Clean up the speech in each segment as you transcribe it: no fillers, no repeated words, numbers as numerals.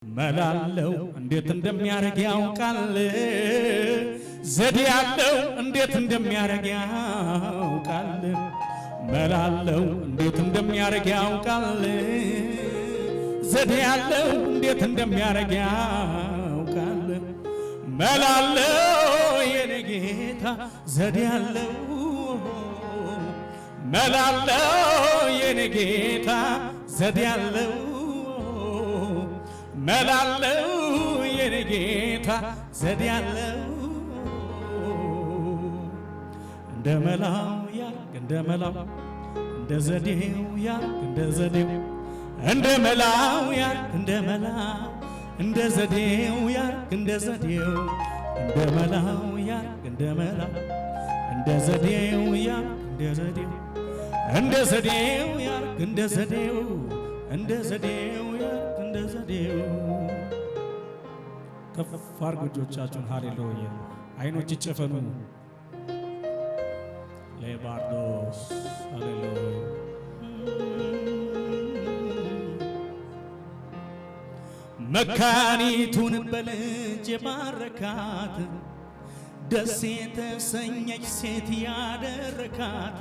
መላለው እንዴት እንደሚያረግ ያውቃል ዘዴ ያለው እንዴት እንደሚያረግ ያውቃል መላለው እንዴት እንደሚያረግ ያውቃል ዘዴ ያለው እንዴት እንደሚያረግ ያውቃል መላለው የኔ ጌታ ዘዴ ያለው መላለው የኔ ጌታ ዘዴ ያለው መላለው የኔ ጌታ ዘዴ ያለው እንደ መላው ያርግ እንደ መላው እንደ ዘዴው ያርግ እንደ ዘዴው እንደ መላው ያርግ እንደ መላው እንደ ዘዴው ያርግ እንደ ዘዴው እንደ መላው ያርግ እንደ መላው እንደ ዘዴው ያርግ እንደ ዘዴው እንደ ዘዴው ያርግ እንደ ዘዴው እንደ ዘዴው ያርግ እንደ ዘዴው ከፍ አድርጉ እጆቻችሁን ሃሌሉያ አይኖች ይጨፈኑ ሌባርዶስ ሃሌሉያ መካኒቱን በልጅ ባረካት ደስ የተሰኘች ሴት ያደረካት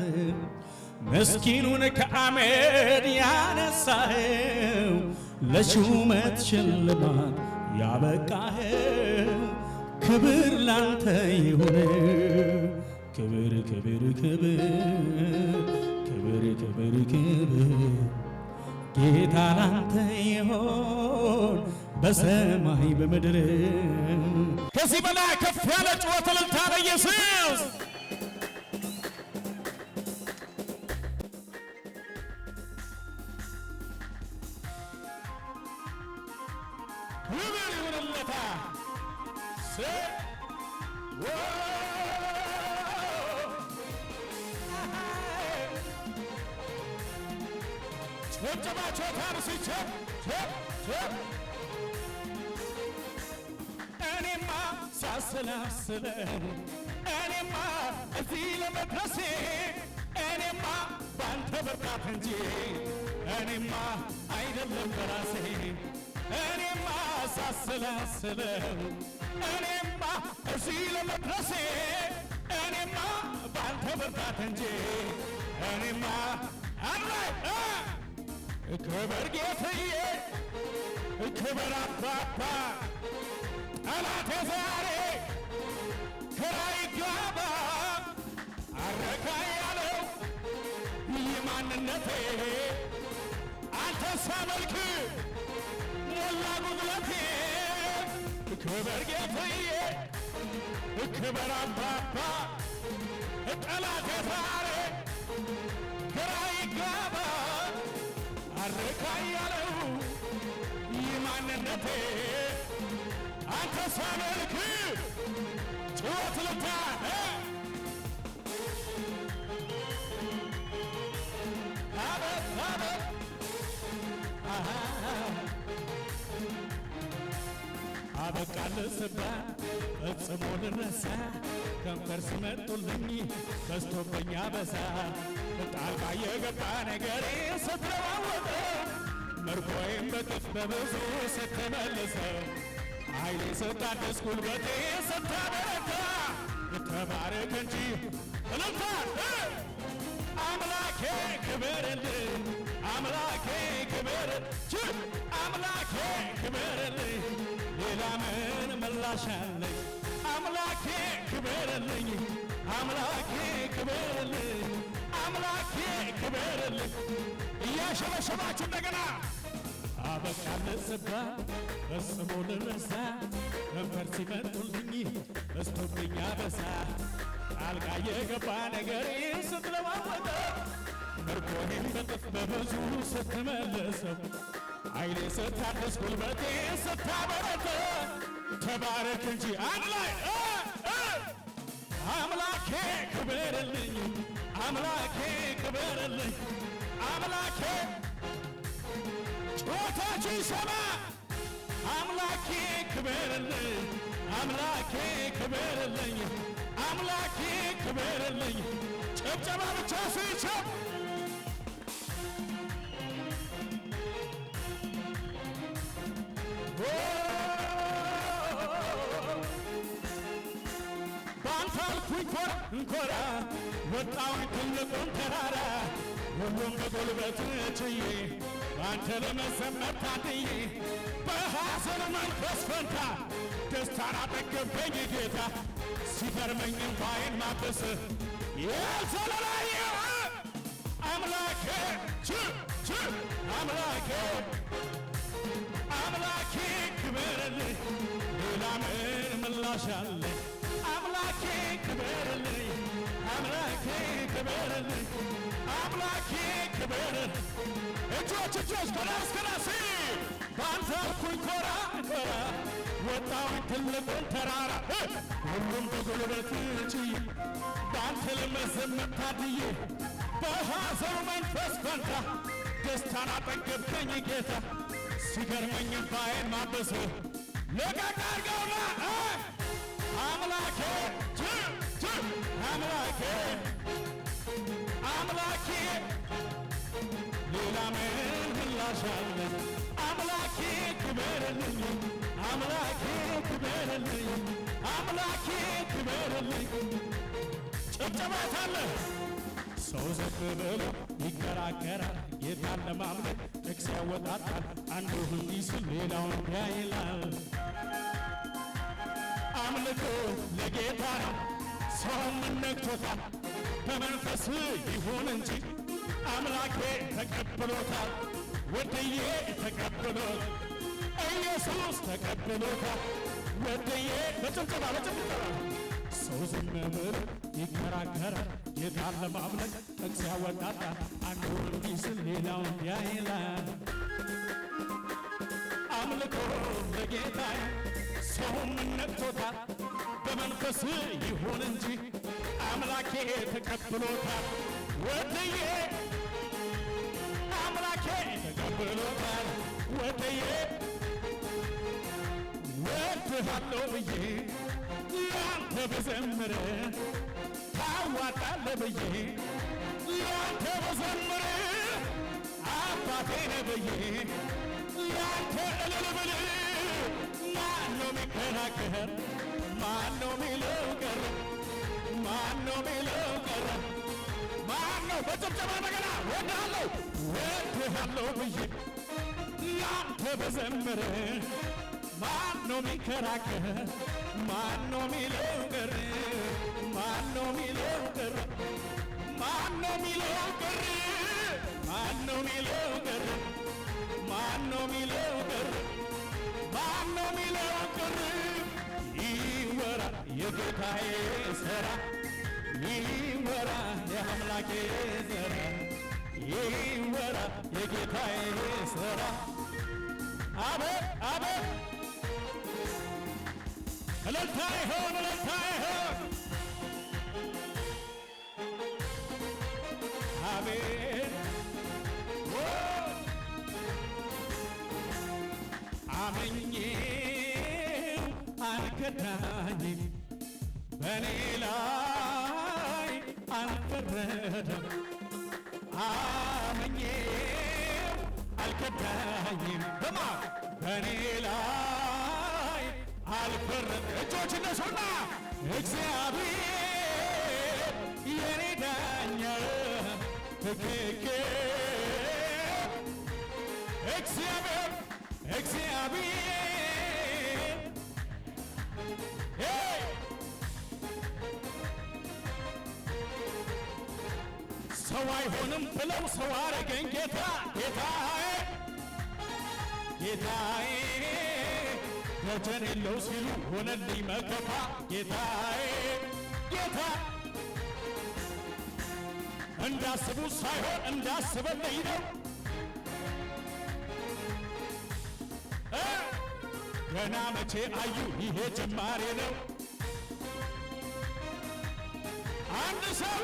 ምስኪኑን ከአመድ ያነሳኸው ለሹመት ሽልማት ያበቃኸው ክብር ላንተ ይሁን ክብር ክብር ክብር ክብር ክብር ክብር ጌታ ላንተ ይሁን በሰማይ በምድር ከዚህ በላይ ከፍ ያለ ጩኸት እልልታ ለኢየሱስ ክብር ይሁንለታ ጭብጨባቸው ታርሲቸው እኔማ ሳሰላስለው እኔማ እዚህ ለመድረሴ እኔማ ባንተ ብርታት እንጂ እኔማ አይደለም በራሴ እኔማ ሳሰላስለው እኔማ እዚህ ለመድረሴ እኔማ ባንተ ብርታት እንጂ እኔማ አምላክ ክብር ጌታዬ ክብር አባባ ጠላቴ ዛሬ ግራ ይጋባ አረካ ያለው የማንነቴ አንተ ሳመልክ ሞላ ጉድለቴ ክብር ጌታዬ ክብር አባባ ጠላቴ ዛሬ ግራ ይጋባ አረካ ያለው የማንነቴ አንተ ሳመልክ ጩኸት ልታ አበት አበት አበቃልህ ስባል ፈጽሞ ልረሳ ከንፈር ሲመጡልኝ በዝቶብኝ አበሳ ጣልቃ የገባ ነገሬ ስትለዋወጠ ምርኮዬም በጥፍ በብዙ ስትመልሰው ኃይሌ ስታድስ ጉልበቴ ስታበረታ ተባረክ እንጂ እልልታ አምላኬ ክበርልኝ አምላኬ ክበርልኝ አምላኬ ክበርልኝ ሌላ ምን ምላሽ አለኝ አምላኬ ክበርልኝ አምላኬ ክበርልኝ አምላኬ ክበርልኝ እያሸበሸባችሁ እንደገና አበቃልህ ስባል ፈጽሞ ልረሳ ከንፈር ሲመጡልኝ በዝቶብኝ አበሳ ጣልቃ የገባ ነገሬ ስትለዋወጠ ምርኮዬን በጥፍ በብዙ ስትመልሰው ኃይሌ ስታድስ ጉልበቴ ስታበረታ ተባረክ እንጂ አንድ ላይ አምላኬ ክበርልኝ አምላኬ ክበርልኝ አምላኬ ጩኸታችሁ ይሰማ አምላኬ ክበርልኝ አምላኬ ክበርልኝ አምላኬ ክበርልኝ ጭብጨባ ብቻ ሲችል አልኩኝ ኮራ እንኮራ ወጣሁኝ ትልቁን ተራራ ሁሉም በጉልበት ችዬ በአንተ ለመዘመር ታድዬ በሐዘን መንፈስ ፈንታ ደስታን አጠገብከኝ ጌታ ሲገርመኝ እንባዬን ማበስ የዘለላየ አምላኬ አምላኬ አምላኬ ክበርልኝ ሌላ ምን ምላሽ አለ አምላኬ ክበርልኝ አምላኬ ክበርልኝ አምላኬ ክበርልኝ እጆች ከራስ በአንተ አልኩኝ ኮራ ኮራ ወጣሁኝ ትልቁን ተራራ ሁሉም በጉልበት ችዬ በአንተ ለመዘመር ታድዬ በሐዘኑ መንፈስ ፈንታ ደስታን አጠገብከኝ ጌታ ሲገርመኝ እንባዬን ማበስ ለቀቅ አድርገውና አምላኬ አምላኬ አምላኬ ሌላ ምን ምላሽ አለ አምላኬ ክበርልኝ አምላኬ ክበርልኝ አምላኬ ክበርልኝ ጭብጨባት አለ ሰው ዝም ብሎ ይከራከራል ጌታን ለማምለክ ጥቅስ ያወጣጣል አንዱ እንዲህ ሲል ሌላውን እንዲያ ይላል አምልኮ ለጌታ ነው ሰውም ነክቶታል በመንፈስ ይሁን እንጂ አምላኬ ተቀብሎታል ወድዬ ተቀብሎት ኢየሱስ ተቀብሎታል ወድዬ በጭብጨባ ሰው ዝም ብሎ ይከራከራል ጌታን ለማምለክ ጥቅስ ያወጣጣል አንዱ እንዲህ ሲል ሌላው እንዲያ ይላል አምልኮ ለጌታ ሰውም ነክቶታል በመንፈስ ይሁን እንጂ አምላኬ ተቀብሎታል ወድዬ አምላኬ ተቀብሎታል ወድዬ ወድሃለሁ ብዬ ላንተ ብዘምር ታዋጣለህ ብዬ ላንተ ብዘምር አባቴ ነህ ብዬ ላንተ እልል ብል ማነው ሚከራከር ማነው ሚለው ቀረ ማነው ሚለው ቀረ ማነው በጭብጨባ እንደገና ወድሃለሁ ብዬ ላንተ ብዘምር ማነው ሚከራከር ማነው ሚለው ቀረ ማነው ሚለው ቀረ ማነው ሚለው ቀረ ማነው ሚለው ቀረ ማነው ሚለው ቀረ ማነው ሚለው ቀረ ይወራ የጌታዬ ሥራ ይወራ የአምላኬ ሥራ ይወራ የጌታዬ ሥራ አቤት አቤት እልልታ ይሆን እልልታ ይሆን አቤት አመኜው አልከዳኝም በኔ ላይ አልፈረደም አመኜው አልከዳኝም በኔ ላይ አልፈረደም እጆች እነሱና እግዚአብሔር የኔ ዳኛ ትክክል እግዚአብሔር ሰው አይሆንም ብለው ሰው አረገኝ ጌታዬ ደጀን የለው ሲሉ ሆነልኝ መከታ ጌታዬ እንዳስቡ ሳይሆን እንዳስበልኝ ነው ገና መቼ አዩ ይሄ ጅማሬ ነው አንድ ሰው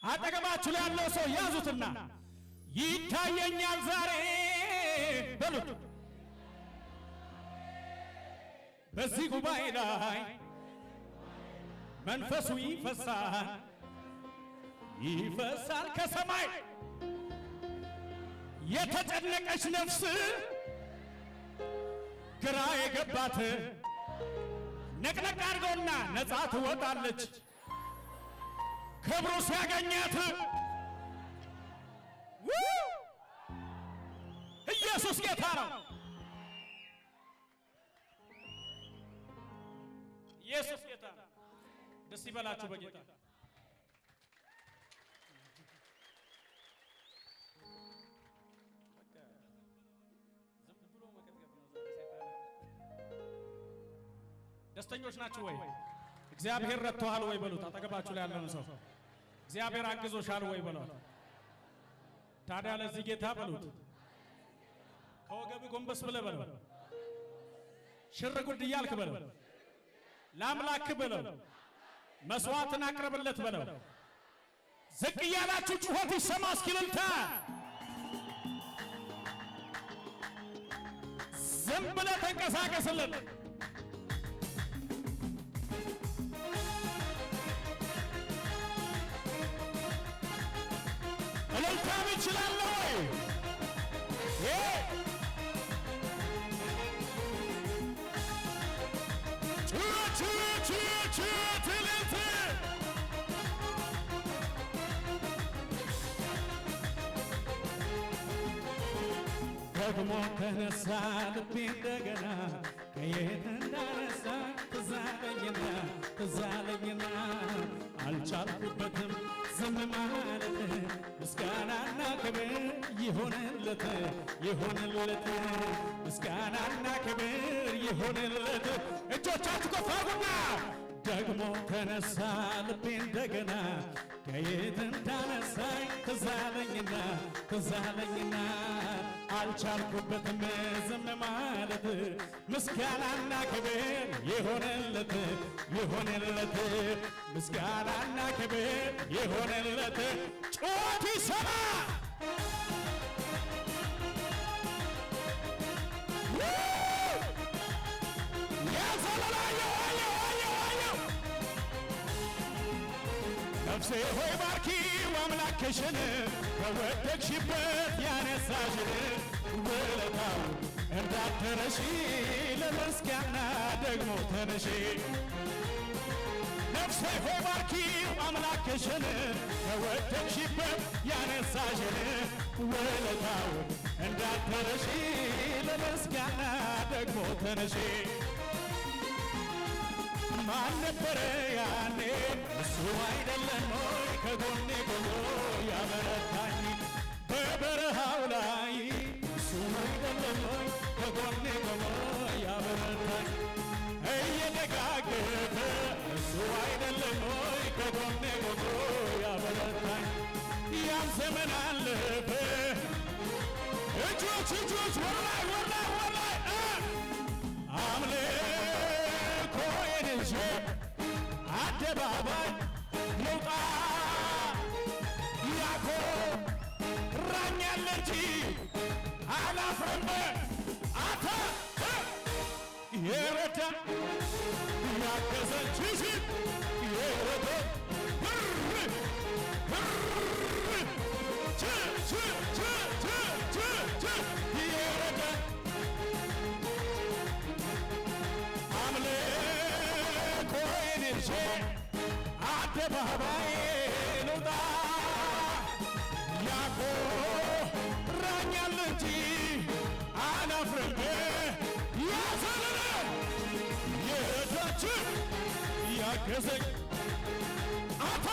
አጠገባችሁ ላይ ያለው ሰው ያዙትና ይታየኛል ዛሬ በሉት በዚህ ጉባኤ ላይ መንፈሱ ይፈሳል ከሰማይ የተጨነቀች ነፍስ ግራ የገባት ነቅነቅ አድርገውና ነፃ ትወጣለች። ክብሩ ሲያገኛት ኢየሱስ ጌታ ነው። ኢየሱስ ጌታ ነው። ደስ ይበላችሁ በጌታ። ደስተኞች ናችሁ ወይ? እግዚአብሔር ረድቶሃል ወይ በሉት። አጠገባችሁ ላይ ያለውን ሰው እግዚአብሔር አግዞሻል ወይ በሉት። ታዲያ ለዚህ ጌታ በሉት። ከወገብ ጎንበስ ብለህ በለው። ሽር ጉድ እያልክ በለው። ለአምላክ በለው። መስዋዕትን አቅርብለት በለው። ዝቅ እያላችሁ ጩኸት ይሰማ እስኪልልታ ዝም ብለህ ተንቀሳቀስልን። እልልታም ይችላል ወይ? ደግሞ ተነሳ ልቤ እንደገና ከየት እንዳነሳ ትዝ አለኝና አልቻልኩበትም ዝም ማለት ምስጋናና ክብር ይሆንለት ምስጋናና ክብር ይሆንለት። እጆቻችሁ ከፍ አድርጉና ደግሞ ተነሳ ልቤ እንደገና ከየት እንዳነሳኝ ትዝ አለኝና አልቻልኩበትም ዝም ማለት ምስጋናና ክብር ይሆንለት ምስጋናና ክብር ይሆንለት። ጩኸት ይሰማ ነፍሴ ሆይ ባርኪው አምላክሽን ከወደቅሽበት ያነሳሽን ውለታው እንዳትረሺ ለምስጋና ደግሞ ተነሺ። ነፍሴ ሆይ ባርኪው አምላክሽን ከወደቅሽበት ያነሳሽን ውለታው እንዳትረሺ ለምስጋና ደግሞ ተነሺ። ማን ነበረ ያኔ እሱ አይደለም ሆይ ከጎኔ ቆሞ ያበረታኝ በበረሃው ላይ እሱ አይደለም ሆይ ከጎኔ ቆሞ ያበረታኝ እየደጋገፈ እሱ አይደለም ሆይ ከጎኔ ቆሞ ያበረታኝ ያም ዘመን አለፈ። እጆች ወላይ አደባባይ ልውጣ ያኮራኛል እንጂ አላፍርም። አታ የረዳ ያገዘችሽ የረዳ የረዳ አምልኮዬን ይዤ አደባባይ ልውጣ ያኮራኛል እንጂ አላፍርም። ያዘለለ የረዳች ያገዘኝ አታ